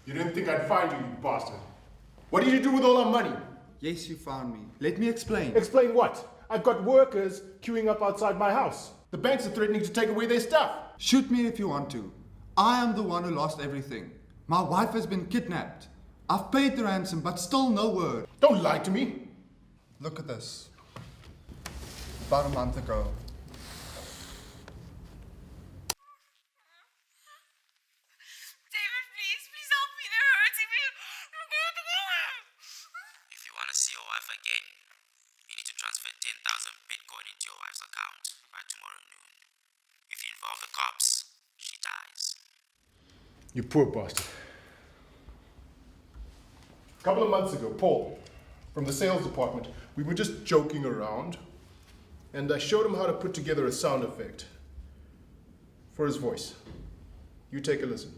You didn't think I'd find you, you bastard. What did you do with all our money? Yes, you found me. Let me explain. Explain what? I've got workers queuing up outside my house. The banks are threatening to take away their stuff. Shoot me if you want to. I am the one who lost everything. My wife has been kidnapped. I've paid the ransom, but still no word. Don't lie to me. Look at this. About a month ago. David, please help me. They're hurting me. If you want to see your wife again, you need to transfer 10,000 Bitcoin into your wife's account by tomorrow noon. If you involve the cops, she dies. You poor bastard. A couple of months ago, Paul, from the sales department, we were just joking around, and I showed him how to put together a sound effect for his voice. You take a listen.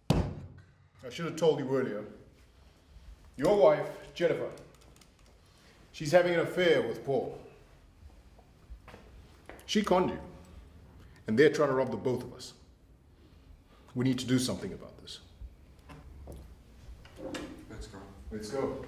I should have told you earlier. Your wife, Jennifer, she's having an affair with Paul. She conned you, and they're trying to rob the both of us. We need to do something about this. Let's go. Let's go.